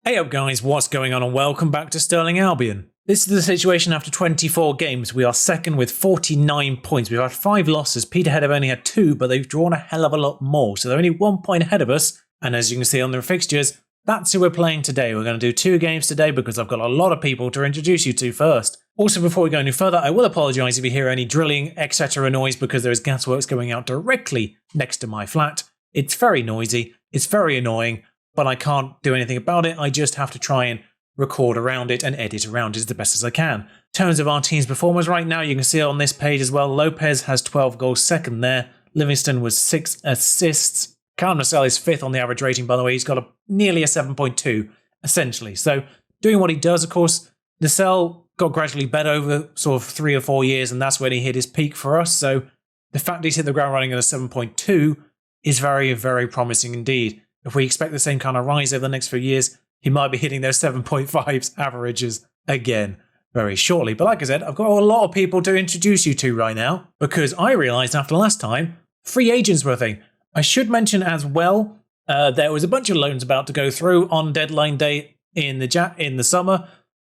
Hey up guys, what's going on and welcome back to Stirling Albion. This is the situation after 24 games. We are second with 49 points. We've had 5 losses. Peterhead have only had 2, but they've drawn a hell of a lot more. So they're only 1 point ahead of us. And as you can see on their fixtures, that's who we're playing today. We're going to do 2 games today because I've got a lot of people to introduce you to first. Also, before we go any further, I will apologise if you hear any drilling, etc. noise because there is gasworks going out directly next to my flat. It's very noisy. It's very annoying. But I can't do anything about it. I just have to try and record around it and edit around it as the best as I can. In terms of our team's performers right now, you can see it on this page as well. Lopez has 12 goals, second there. Livingston was 6 assists. Callum Lascelles is 5th on the average rating, by the way. He's got nearly a 7.2, essentially. So doing what he does, of course. Lascelles got gradually better over sort of 3 or 4 years, and that's when he hit his peak for us. So the fact he's hit the ground running at a 7.2 is very, very promising indeed. If we expect the same kind of rise over the next few years, he might be hitting those 7.5s averages again very shortly. But like I said, I've got a lot of people to introduce you to right now because I realised after last time, free agents were a thing. I should mention as well, there was a bunch of loans about to go through on deadline day in the summer.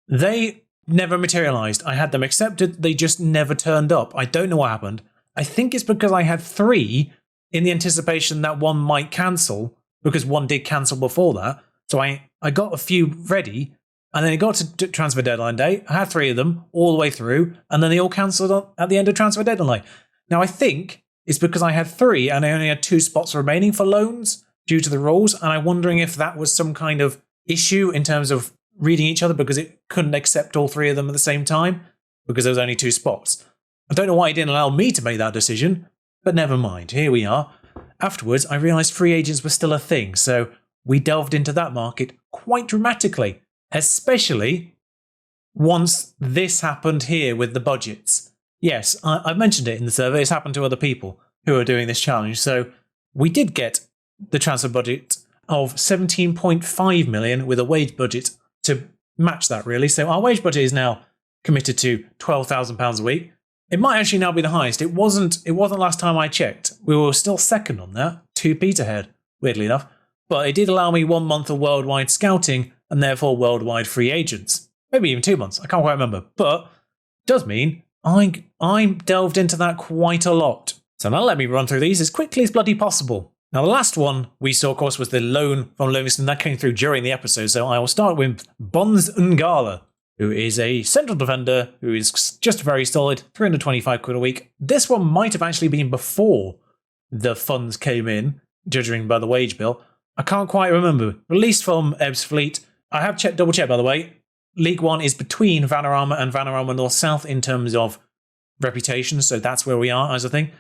They never materialised. I had them accepted. They just never turned up. I don't know what happened. I think it's because I had 3 in the anticipation that one might cancel, because one did cancel before that. So I got a few ready, and then it got to transfer deadline day. I had 3 of them all the way through, and then they all cancelled at the end of transfer deadline. Now I think it's because I had 3 and I only had 2 spots remaining for loans due to the rules, and I'm wondering if that was some kind of issue in terms of reading each other because it couldn't accept all 3 of them at the same time because there was only 2 spots. I don't know why it didn't allow me to make that decision, but never mind. Here we are. Afterwards, I realised free agents were still a thing, so we delved into that market quite dramatically, especially once this happened here with the budgets. Yes, I mentioned it in the survey, it's happened to other people who are doing this challenge, so we did get the transfer budget of 17.5 million with a wage budget to match that really, so our wage budget is now committed to £12,000 a week. It might actually now be the highest. It wasn't last time I checked. We were still second on that, to Peterhead, weirdly enough. But it did allow me 1 month of worldwide scouting and therefore worldwide free agents. Maybe even 2 months. I can't quite remember. But it does mean I delved into that quite a lot. So now let me run through these as quickly as bloody possible. Now the last one we saw, of course, was the loan from Livingston. That came through during the episode. So I will start with Bonds Ngala, who is a central defender who is just very solid, 325 quid a week. This one might have actually been before the funds came in, judging by the wage bill. I can't quite remember. Released from Ebbsfleet. I have double checked, by the way. League One is between Vanarama and Vanarama North South in terms of reputation, so that's where we are as a thing.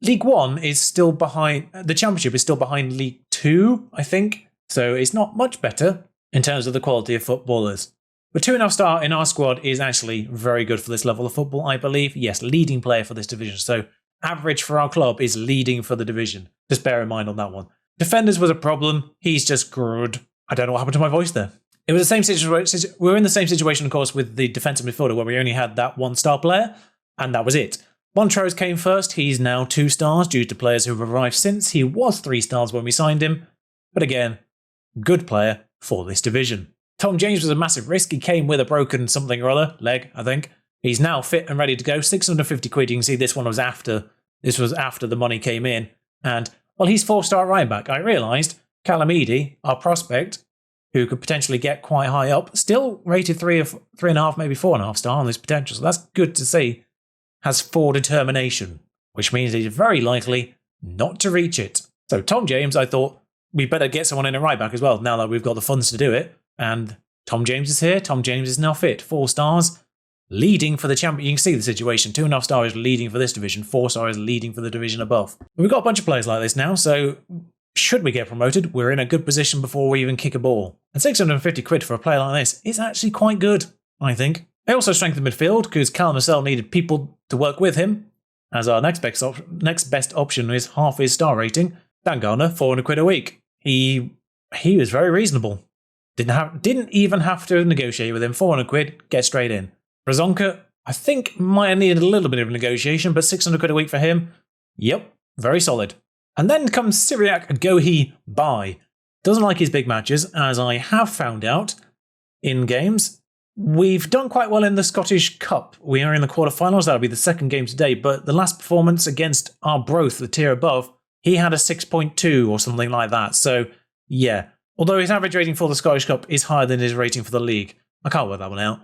League One is still behind, the Championship is still behind League Two, I think, so it's not much better in terms of the quality of footballers. But 2.5 star in our squad is actually very good for this level of football, I believe. Yes, leading player for this division. So average for our club is leading for the division. Just bear in mind on that one. Defenders was a problem. He's just good. I don't know what happened to my voice there. It was the same situation. We were in the same situation, of course, with the defensive midfielder where we only had that 1-star player, and that was it. Montrose came first. He's now 2 stars due to players who have arrived since. He was 3 stars when we signed him. But again, good player for this division. Tom James was a massive risk. He came with a broken something or other, leg, I think. He's now fit and ready to go. 650 quid. You can see this one was after. This was after the money came in. And, well, he's 4-star right back. I realised Callum Eady, our prospect, who could potentially get quite high up, still rated 3.5, maybe 4.5 star on this potential. So that's good to see. Has 4 determination, which means he's very likely not to reach it. So Tom James, I thought we better get someone in a right back as well, now that we've got the funds to do it. And Tom James is here. Tom James is now fit. 4 stars. Leading for the champion. You can see the situation. 2.5 star is leading for this division. 4 star is leading for the division above. We've got a bunch of players like this now. So should we get promoted, we're in a good position before we even kick a ball. And 650 quid for a player like this is actually quite good, I think. They also strengthened midfield because Callum Lascelles needed people to work with him. As our next best option is half his star rating. Dan Garner, 400 quid a week. He was very reasonable. Didn't even have to negotiate with him. 400 quid, get straight in. Brazonka, I think might have needed a little bit of negotiation, but 600 quid a week for him. Yep, very solid. And then comes Cyriac Gohi Bai, Doesn't like his big matches, as I have found out in games. We've done quite well in the Scottish Cup. We are in the quarterfinals. That'll be the second game today. But the last performance against Arbroath, the tier above, he had a 6.2 or something like that. So, yeah. Although his average rating for the Scottish Cup is higher than his rating for the league. I can't work that one out.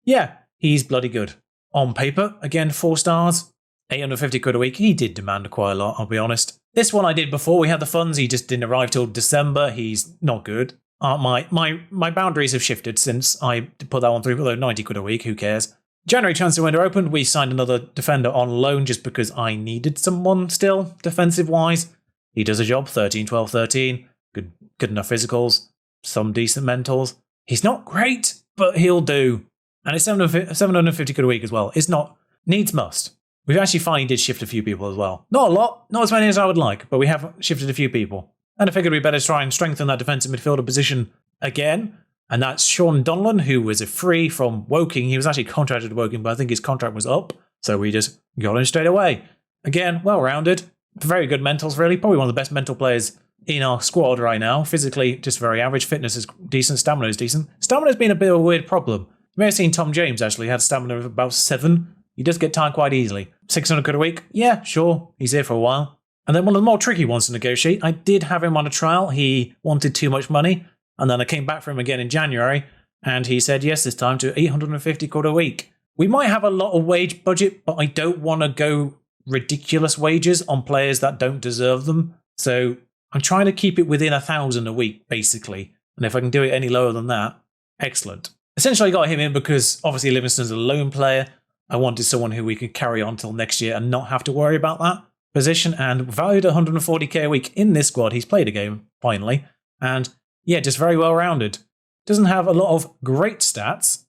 Yeah, he's bloody good. On paper, again, 4 stars. 850 quid a week. He did demand quite a lot, I'll be honest. This one I did before we had the funds. He just didn't arrive till December. He's not good. My boundaries have shifted since I put that one through, although 90 quid a week, who cares? January transfer window opened. We signed another defender on loan just because I needed someone still, defensive-wise. He does a job, 13, 12, 13. Good enough physicals, some decent mentals. He's not great, but he'll do. And it's 750 quid a week as well. It's not needs must. We've actually finally did shift a few people as well. Not a lot, not as many as I would like, but we have shifted a few people. And I figured we'd better try and strengthen that defensive midfielder position again. And that's Sean Donlan, who was a free from Woking. He was actually contracted to Woking, but I think his contract was up. So we just got him straight away. Again, well-rounded. Very good mentals, really. Probably one of the best mental players in our squad right now. Physically, just very average. Fitness is decent. Stamina is decent. Stamina's been a bit of a weird problem. You may have seen Tom James actually had stamina of about 7. He does get tired quite easily. 600 quid a week? Yeah, sure. He's here for a while. And then one of the more tricky ones to negotiate, I did have him on a trial. He wanted too much money. And then I came back for him again in January. And he said yes this time to 850 quid a week. We might have a lot of wage budget, but I don't want to go ridiculous wages on players that don't deserve them. So I'm trying to keep it within 1,000 a week, basically. And if I can do it any lower than that, excellent. Essentially, I got him in because obviously Livingston's a loan player. I wanted someone who we could carry on till next year and not have to worry about that position. And valued 140k a week in this squad. He's played a game, finally. And yeah, just very well-rounded. Doesn't have a lot of great stats.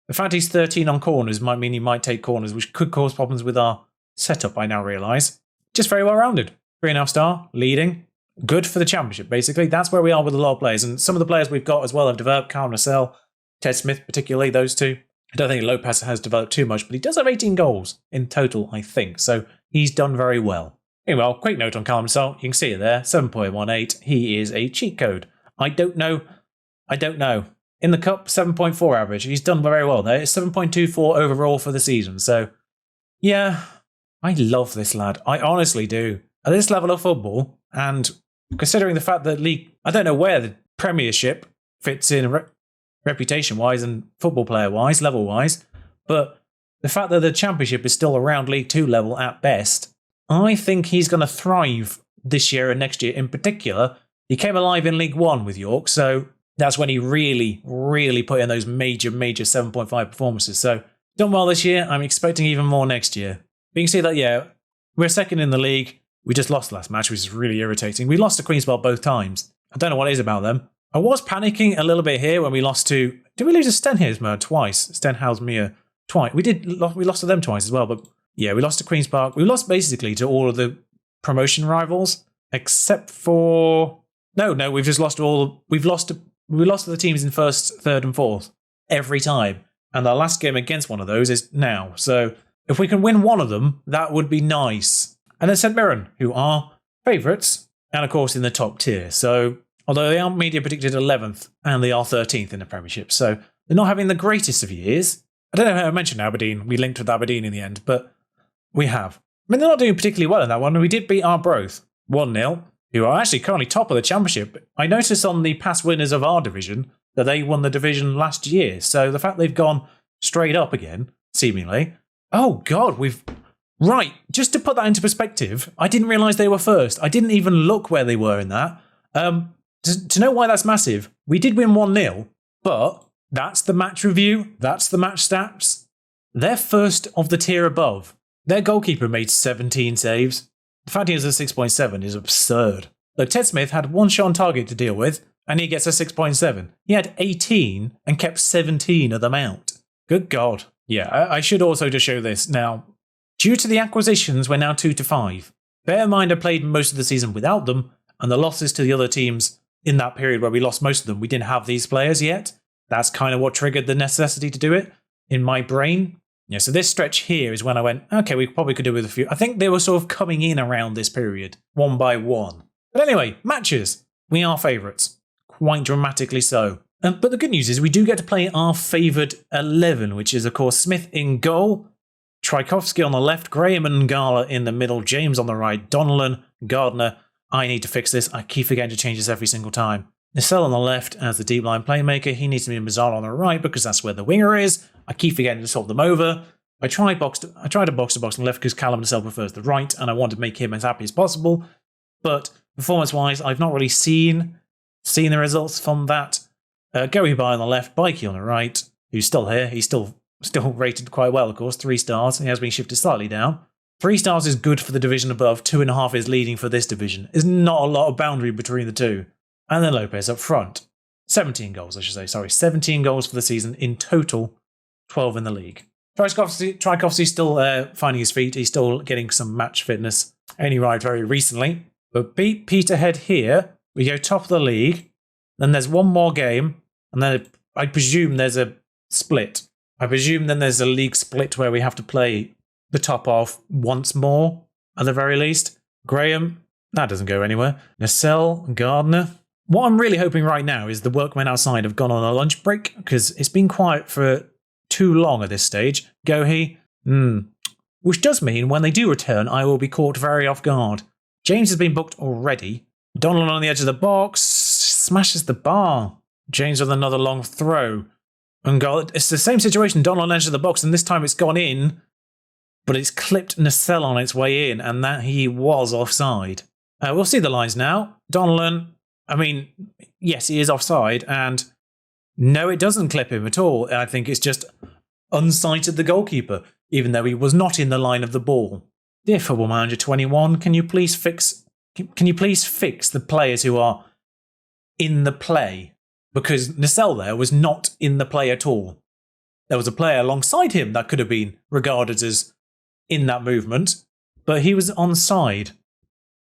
The fact he's 13 on corners might mean he might take corners, which could cause problems with our setup, I now realise. Just very well-rounded. 3.5 star, leading. Good for the championship, basically. That's where we are with a lot of players. And some of the players we've got as well have developed. Carl Nassell, Ted Smith, particularly, those two. I don't think Lopez has developed too much, but he does have 18 goals in total, I think. So he's done very well. Anyway, quick note on Callum Salt. You can see it there, 7.18. He is a cheat code. I don't know. In the Cup, 7.4 average. He's done very well there. It's 7.24 overall for the season. So, yeah, I love this lad. I honestly do. At this level of football, and considering the fact that league, I don't know where the Premiership fits in reputation-wise and football player-wise, level-wise, but the fact that the Championship is still around League 2 level at best, I think he's going to thrive this year and next year in particular. He came alive in League 1 with York, so that's when he really put in those major 7.5 performances. So, done well this year. I'm expecting even more next year. But you can see that, yeah, we're second in the league. We just lost the last match, which is really irritating. We lost to Queen's Park both times. I don't know what it is about them. I was panicking a little bit here when we lost to... Did we lose to Stenhousemuir twice? Stenhousemuir twice. We lost to them twice as well, but yeah, we lost to Queen's Park. We lost basically to all of the promotion rivals, except for... No, we've just lost to all... We lost to the teams in first, third and fourth every time. And our last game against one of those is now. So if we can win one of them, that would be nice. And then St Mirren, who are favourites, and of course in the top tier. So although they aren't media predicted 11th, and they are 13th in the Premiership. So they're not having the greatest of years. I don't know how I mentioned Aberdeen. We linked with Aberdeen in the end, but we have. I mean, they're not doing particularly well in that one. We did beat Arbroath 1-0, who are actually currently top of the Championship. I noticed on the past winners of our division that they won the division last year. So the fact they've gone straight up again, seemingly. Oh, God, Right, just to put that into perspective, I didn't realise they were first. I didn't even look where they were in that. To know why that's massive, we did win 1-0, but that's the match review, that's the match stats. They're first of the tier above. Their goalkeeper made 17 saves. The fact he has a 6.7 is absurd. Look, Ted Smith had one shot on target to deal with, and he gets a 6.7. He had 18 and kept 17 of them out. Good God. Yeah, I should also just show this. Now, due to the acquisitions, we're now 2-5. Bear in mind I played most of the season without them, and the losses to the other teams in that period where we lost most of them, we didn't have these players yet. That's kind of what triggered the necessity to do it in my brain. Yeah, so this stretch here is when I went, okay, we probably could do with a few. I think they were sort of coming in around this period, one by one. But anyway, matches. We are favourites. Quite dramatically so. But the good news is we do get to play our favoured 11, which is, of course, Smith in goal, Tchaikovsky on the left, Graham and Ngala in the middle, James on the right, Donnellan, Gardner. I need to fix this. I keep forgetting to change this every single time. Nacelle on the left as the deep line playmaker. He needs to be Mazzara on the right because that's where the winger is. I keep forgetting to swap them over. I tried to box to box on the left because Callum Nacelle prefers the right, and I want to make him as happy as possible. But performance-wise, I've not really seen the results from that. Goey By on the left, Bikey on the right, who's still here. He's still rated quite well, of course. 3 stars. He has been shifted slightly down. 3 stars is good for the division above. 2.5 is leading for this division. There's not a lot of boundary between the two. And then Lopez up front. 17 goals, I should say. Sorry, 17 goals for the season. In total, 12 in the league. Tchaikovsky's still finding his feet. He's still getting some match fitness. Only arrived very recently. But beat Peterhead here. We go top of the league. Then there's one more game. And then I presume there's a split. I presume then there's a league split where we have to play the top off once more, at the very least. Graham, that doesn't go anywhere. Nacelle, Gardner. What I'm really hoping right now is the workmen outside have gone on a lunch break, because it's been quiet for too long at this stage. Gohi, which does mean when they do return, I will be caught very off guard. James has been booked already. Donald on the edge of the box, smashes the bar. James with another long throw. It's the same situation, Donald on the edge of the box, and this time it's gone in, but it's clipped Nacelle on its way in, and that he was offside. We'll see the lines now. Donnellan, yes, he is offside, and no, it doesn't clip him at all. I think it's just unsighted the goalkeeper, even though he was not in the line of the ball. Dear Football Manager 21, can you please fix the players who are in the play? Because Nacelle there was not in the play at all. There was a player alongside him that could have been regarded as in that movement, but he was onside.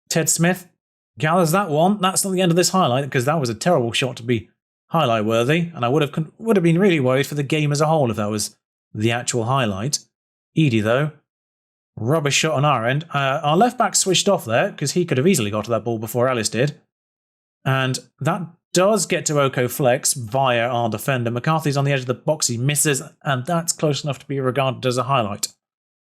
Ted Smith gathers that one. That's not the end of this highlight, because that was a terrible shot to be highlight worthy, and I would have been really worried for the game as a whole if that was the actual highlight. Edie, though, rubbish shot on our end. Our left back switched off there because he could have easily got to that ball before Ellis did, and that does get to Oko Flex via our defender. McCarthy's on the edge of the box, he misses, and that's close enough to be regarded as a highlight.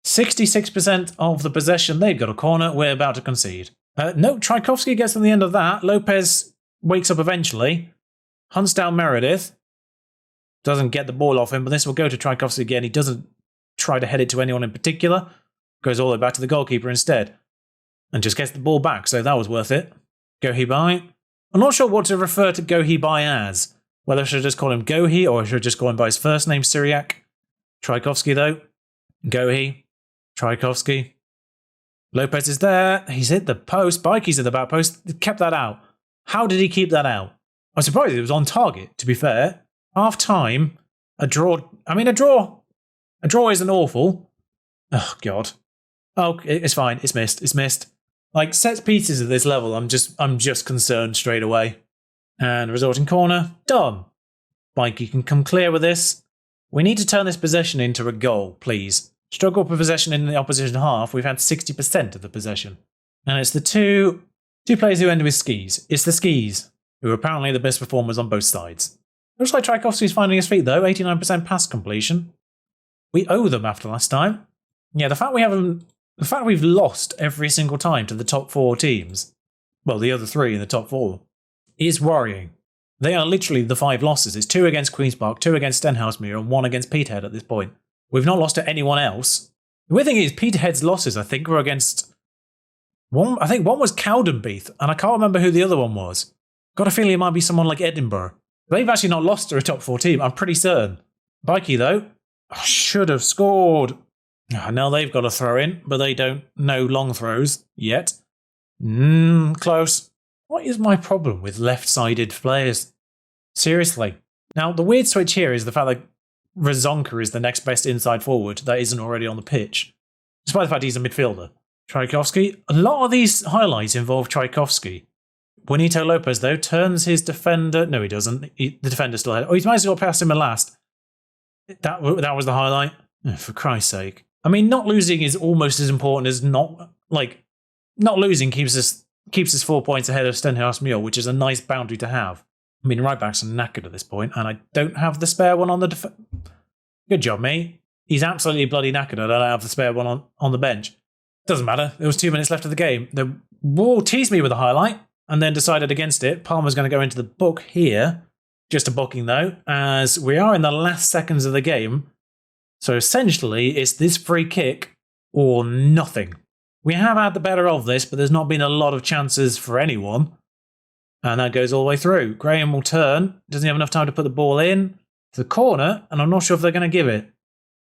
66% of the possession, they've got a corner, we're about to concede. No, Tchaikovsky gets on the end of that. Lopez wakes up eventually, hunts down Meredith, doesn't get the ball off him, but this will go to Tchaikovsky again. He doesn't try to head it to anyone in particular, goes all the way back to the goalkeeper instead, and just gets the ball back, so that was worth it. Gohi By. I'm not sure what to refer to Gohi By as, whether I should just call him Gohi or I should just call him by his first name, Syriac. Tchaikovsky, though. Gohi. Tchaikovsky. Lopez is there. He's hit the post. Bikey's at the back post. He kept that out. How did he keep that out? I'm surprised it was on target, to be fair. Half time, a draw. A draw isn't awful. Oh, God. Oh, it's fine. It's missed. Like, set pieces at this level, I'm just concerned straight away. And resulting corner, done. Bikey can come clear with this. We need to turn this possession into a goal, please. Struggle for possession in the opposition half. We've had 60% of the possession. And it's the two players who end with skis. It's the skis, who are apparently the best performers on both sides. Looks like Tchaikovsky's finding his feet, though. 89% pass completion. We owe them after last time. Yeah, the fact we've lost every single time to the top 4 teams, well, the other 3 in the top 4, is worrying. They are literally the 5 losses. It's 2 against Queen's Park, 2 against Stenhousemuir, and 1 against Peterhead at this point. We've not lost to anyone else. The weird thing is, Peterhead's losses, I think, were against one. I think one was Cowdenbeath, and I can't remember who the other one was. Got a feeling it might be someone like Edinburgh. They've actually not lost to a top 4 team, I'm pretty certain. Bikey, though, should have scored. Now they've got a throw in, but they don't know long throws yet. Close. What is my problem with left-sided players? Seriously. Now, the weird switch here is the fact that Razonka is the next best inside forward that isn't already on the pitch, despite the fact he's a midfielder. Tchaikovsky. A lot of these highlights involve Tchaikovsky. Juanito Lopez, though, turns his defender. No, he doesn't. The defender still had. Oh, he's managed to go past him at last. That was the highlight. For Christ's sake. Not losing is almost as important as not losing keeps us Keeps us 4 points ahead of Stenhouse Muir, which is a nice boundary to have. I mean, right backs are knackered at this point, and I don't have the spare one on the Good job, mate. He's absolutely bloody knackered. I don't have the spare one on the bench. Doesn't matter. There was 2 minutes left of the game. The Wall teased me with a highlight and then decided against it. Palmer's going to go into the book here. Just a booking, though, as we are in the last seconds of the game. So essentially, it's this free kick or nothing. We have had the better of this, but there's not been a lot of chances for anyone. And that goes all the way through. Graham will turn. Doesn't have enough time to put the ball in to the corner, and I'm not sure if they're going to give it.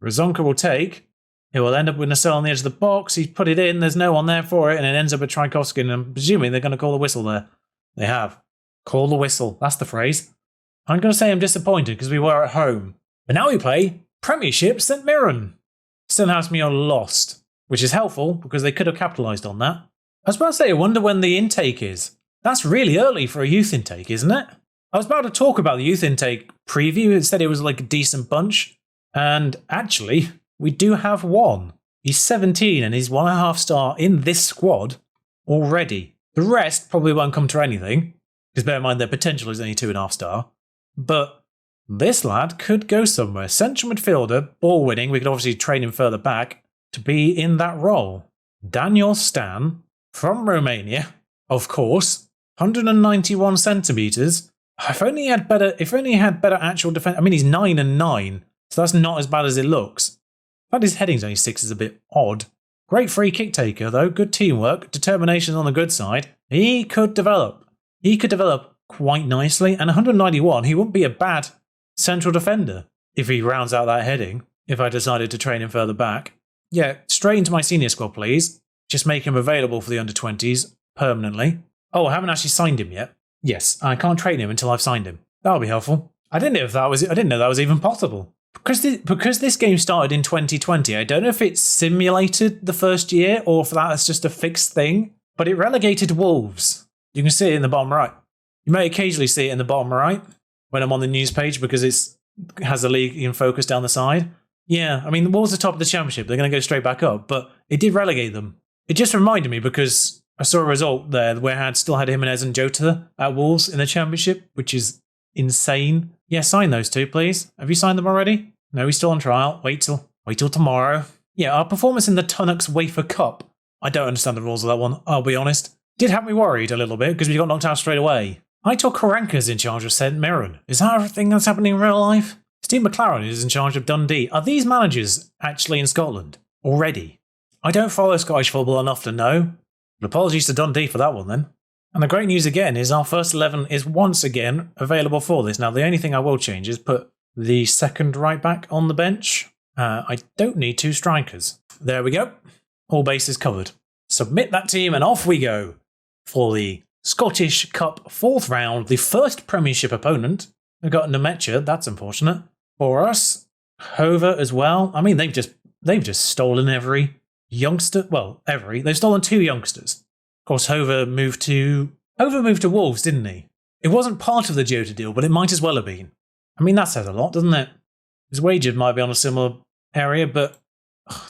Razonka will take. It will end up with Nacelle on the edge of the box. He's put it in. There's no one there for it, and it ends up at Tchaikovsky, and I'm presuming they're going to call the whistle there. They have. Call the whistle. That's the phrase. I'm going to say I'm disappointed because we were at home. But now we play Premiership St Mirren. Stenhouse Muir lost, which is helpful because they could have capitalised on that. I was about to say, I wonder when the intake is. That's really early for a youth intake, isn't it? I was about to talk about the youth intake preview. Instead, it was like a decent bunch. And actually, we do have one. He's 17 and he's 1.5 star in this squad already. The rest probably won't come to anything, because bear in mind their potential is only 2.5 star. But this lad could go somewhere. Central midfielder, ball winning. We could obviously train him further back to be in that role. Daniel Stan from Romania, of course. 191 centimetres. If only he had better actual defence. I mean, he's 9 and 9, so that's not as bad as it looks. But his heading's only 6 is a bit odd. Great free kick taker, though. Good teamwork. Determination on the good side. He could develop. He could develop quite nicely. And 191, he wouldn't be a bad central defender if he rounds out that heading, if I decided to train him further back. Yeah, straight into my senior squad, please. Just make him available for the under-20s permanently. Oh, I haven't actually signed him yet. Yes, I can't train him until I've signed him. That'll be helpful. I didn't know that was even possible. Because this game started in 2020, I don't know if it simulated the first year or if that's just a fixed thing, but it relegated Wolves. You can see it in the bottom right. You may occasionally see it in the bottom right when I'm on the news page because it has the league in focus down the side. Yeah, I mean, the Wolves are top of the championship. They're going to go straight back up, but it did relegate them. It just reminded me because I saw a result there where I still had Jimenez and Jota at Wolves in the championship, which is insane. Yeah, sign those two, please. Have you signed them already? No, he's still on trial. Wait till tomorrow. Yeah, our performance in the Tunnocks Wafer Cup. I don't understand the rules of that one, I'll be honest. Did have me worried a little bit because we got knocked out straight away. Aitor Karanka's in charge of St Mirren. Is that everything that's happening in real life? Steve McLaren is in charge of Dundee. Are these managers actually in Scotland already? I don't follow Scottish football enough to know. But apologies to Dundee for that one then. And the great news again is our first 11 is once again available for this. Now the only thing I will change is put the second right back on the bench. I don't need 2 strikers. There we go. All bases covered. Submit that team and off we go for the Scottish Cup 4th round. The first Premiership opponent. We've got Nemecha. That's unfortunate for us. Hover as well. I mean, they've just stolen every youngster. Well, they've stolen 2 youngsters. Of course, Hover moved to Wolves, didn't he? It wasn't part of the Jota deal, but it might as well have been. I mean, that says a lot, doesn't it? His wages might be on a similar area, but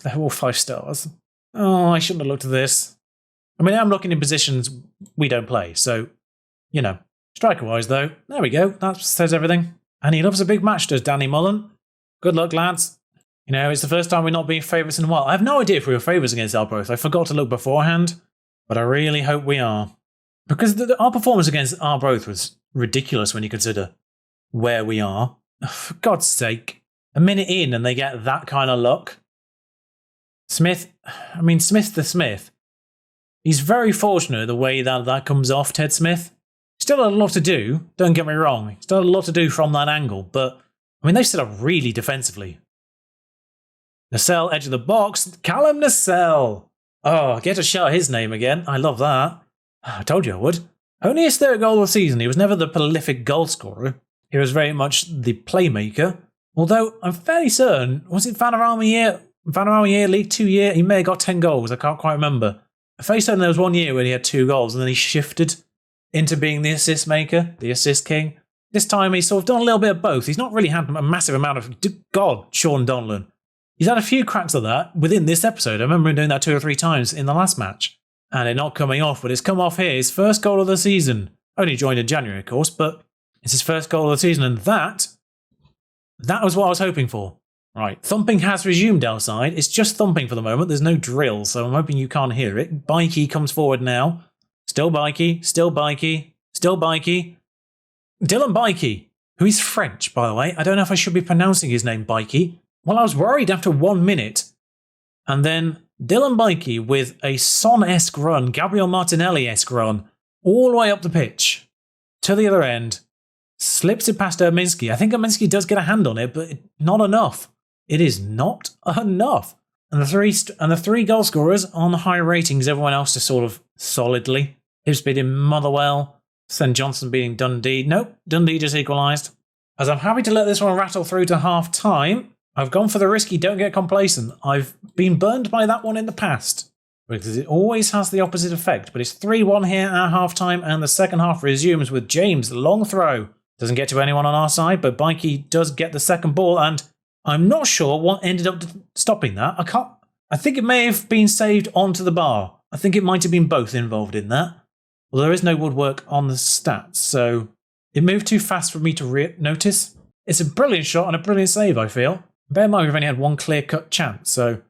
they're all 5 stars. Oh, I shouldn't have looked at this. I mean, I'm looking in positions we don't play, so, you know. Striker-wise, though, there we go. That says everything. And he loves a big match, does Danny Mullen. Good luck, lads. You know, it's the first time we're not being favourites in a while. I have no idea if we were favourites against Arbroath. I forgot to look beforehand, but I really hope we are. Because our performance against Arbroath was ridiculous when you consider where we are. For God's sake. A minute in and they get that kind of luck. Smith the Smith. He's very fortunate the way that comes off, Ted Smith. Still a lot to do, don't get me wrong. Still a lot to do from that angle, but I mean, they set up really defensively. Nacelle, edge of the box. Callum Nacelle. Oh, I get to shout his name again. I love that. I told you I would. Only his 3rd goal of the season. He was never the prolific goal scorer. He was very much the playmaker. Although, I'm fairly certain, was it Vanarama year, League 2 year? He may have got 10 goals. I can't quite remember. I'm fairly certain there was one year when he had 2 goals and then he shifted into being the assist maker, the assist king. This time he's sort of done a little bit of both. He's not really had a massive amount of... God, Sean Donlan. He's had a few cracks of that within this episode. I remember him doing that 2 or 3 times in the last match. and it not coming off, but it's come off here. His first goal of the season. Only joined in January, of course, but it's his first goal of the season, and that was what I was hoping for. Right, thumping has resumed outside. It's just thumping for the moment. There's no drill, so I'm hoping you can't hear it. Bikey comes forward now. Still Bikey, still Bikey, still Bikey. Dylan Bikey, who is French, by the way. I don't know if I should be pronouncing his name Bikey. Well, I was worried after 1 minute. And then Dylan Bikey with a Son-esque run, Gabriel Martinelli-esque run, all the way up the pitch to the other end. Slips it past Erminski. I think Erminski does get a hand on it, but not enough. It is not enough. And the three goal scorers on high ratings, everyone else just sort of solidly. Hibs beating Motherwell, St Johnstone beating Dundee. Nope, Dundee just equalised. As I'm happy to let this one rattle through to half time, I've gone for the risky, don't get complacent. I've been burned by that one in the past, because it always has the opposite effect. But it's 3-1 here at half time, and the second half resumes with James, long throw. Doesn't get to anyone on our side, but Bikey does get the second ball, and I'm not sure what ended up stopping that. I think it may have been saved onto the bar. I think it might have been both involved in that. Well, there is no woodwork on the stats, so it moved too fast for me to notice. It's a brilliant shot and a brilliant save, I feel. Bear in mind we've only had one clear-cut chance, so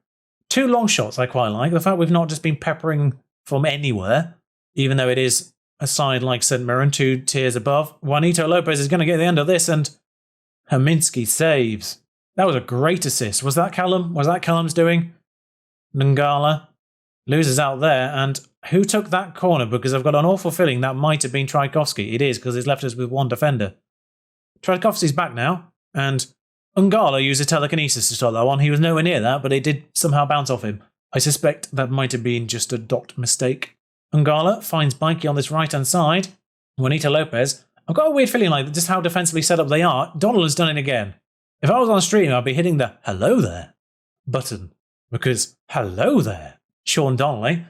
2 long shots I quite like. The fact we've not just been peppering from anywhere, even though it is a side like St Mirren, 2 tiers above. Juanito Lopez is going to get the end of this, and Herminski saves. That was a great assist. Was that Callum? Was that Callum's doing? Ngala loses out there, and who took that corner? Because I've got an awful feeling that might have been Tchaikovsky. It is, because he's left us with one defender. Tchaikovsky's back now, and Ngala used a telekinesis to stop that one. He was nowhere near that, but it did somehow bounce off him. I suspect that might have been just a dot mistake. Ngala finds Bikey on this right-hand side. Juanito Lopez. I've got a weird feeling like just how defensively set up they are. Donald has done it again. If I was on stream, I'd be hitting the hello there button. Because hello there, Sean Donnelly.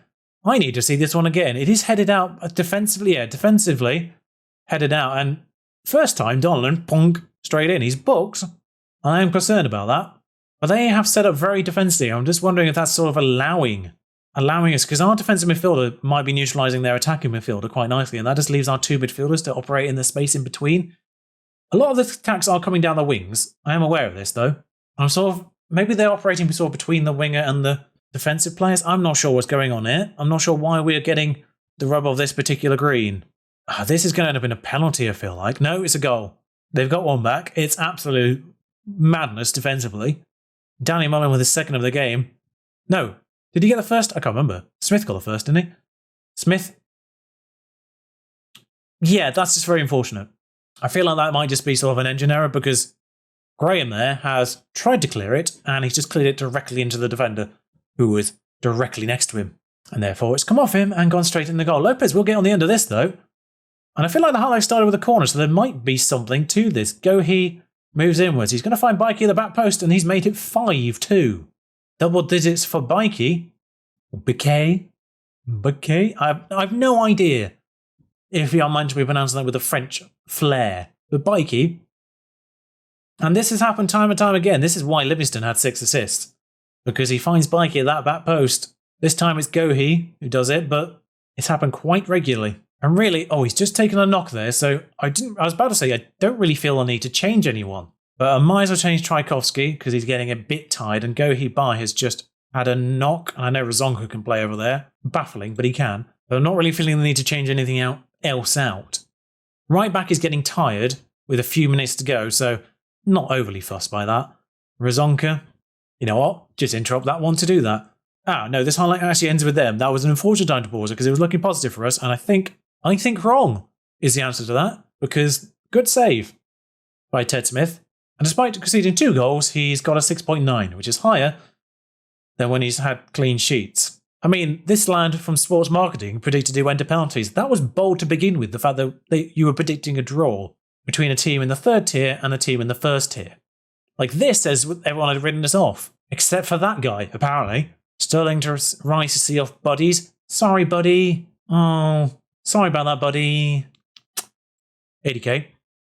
I need to see this one again. It is headed out defensively. Yeah, defensively headed out. And first time, Donnelly, pong, straight in. He's booked. I am concerned about that. But they have set up very defensively. I'm just wondering if that's sort of allowing us, because our defensive midfielder might be neutralising their attacking midfielder quite nicely, and that just leaves our 2 midfielders to operate in the space in between. A lot of the attacks are coming down the wings. I am aware of this, though. I'm sort of, maybe they're operating sort of between the winger and the defensive players. I'm not sure what's going on here. I'm not sure why we're getting the rub of this particular green. This is going to end up in a penalty, I feel like. No, it's a goal. They've got one back. It's absolute madness defensively. Danny Mullen with his second of the game. No. Did he get the first? I can't remember. Smith got the first, didn't he? Smith? Yeah, that's just very unfortunate. I feel like that might just be sort of an engine error, because Graham there has tried to clear it, and he's just cleared it directly into the defender, who was directly next to him. And therefore it's come off him and gone straight in the goal. Lopez will get on the end of this, though. And I feel like the highlight started with a corner, so there might be something to this. Gohi moves inwards. He's going to find Bikey at the back post, and he's made it 5-2. Double digits for Bikey. Bikey? I've no idea if you are meant to be pronouncing that with a French flair. But Bikey. And this has happened time and time again. This is why Livingston had 6 assists. Because he finds Bikey at that back post. This time it's Gohi who does it, but it's happened quite regularly. And really, he's just taken a knock there, so I was about to say I don't really feel the need to change anyone. But I might as well change Tchaikovsky, because he's getting a bit tired, and Gohi Bai has just had a knock. And I know Razonko can play over there. Baffling, but he can. But I'm not really feeling the need to change anything else out. Right back is getting tired with a few minutes to go, so not overly fussed by that. Razonka, you know what? Just interrupt that one to do that. No, this highlight actually ends with them. That was an unfortunate time to pause it, because it was looking positive for us, and I think wrong is the answer to that, because good save by Ted Smith. And despite conceding 2 goals, he's got a 6.9, which is higher than when he's had clean sheets. I mean, this lad from Sports Marketing predicted he went to penalties. That was bold to begin with, the fact that you were predicting a draw between a team in the 3rd tier and a team in the 1st tier. Like, this says everyone had written us off, except for that guy, apparently. Sterling to rise to see off buddies. Sorry, buddy. Oh, sorry about that, buddy. 80k.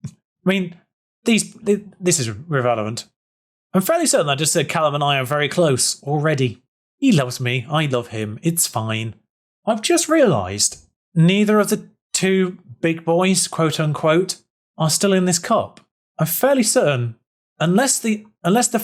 I mean, this is irrelevant. I'm fairly certain I just said Callum and I are very close already. He loves me. I love him. It's fine. I've just realised neither of the two big boys, quote unquote, are still in this cup. I'm fairly certain, unless the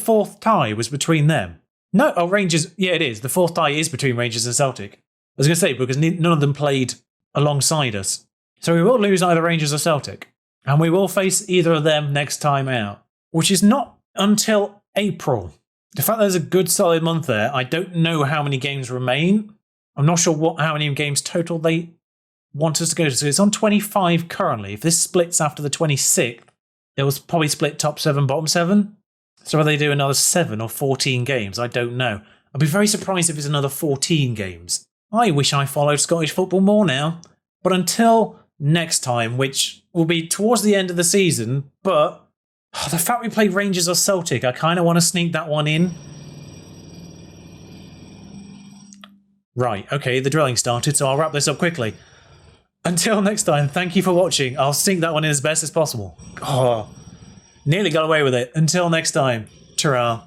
fourth tie was between them. No, oh, Rangers, yeah, it is. The fourth tie is between Rangers and Celtic. I was going to say, because none of them played alongside us. So we will lose either Rangers or Celtic. And we will face either of them next time out, which is not until April. The fact there's a good solid month there, I don't know how many games remain. I'm not sure how many games total they want us to go to. So it's on 25 currently. If this splits after the 26th, it will probably split top 7, bottom 7. So whether they do another 7 or 14 games, I don't know. I'd be very surprised if it's another 14 games. I wish I followed Scottish football more now. But until next time, which will be towards the end of the season, but the fact we play Rangers or Celtic, I kind of want to sneak that one in. Right, okay, the drilling started, so I'll wrap this up quickly. Until next time, thank you for watching. I'll sneak that one in as best as possible. Oh, nearly got away with it. Until next time, ta-ra.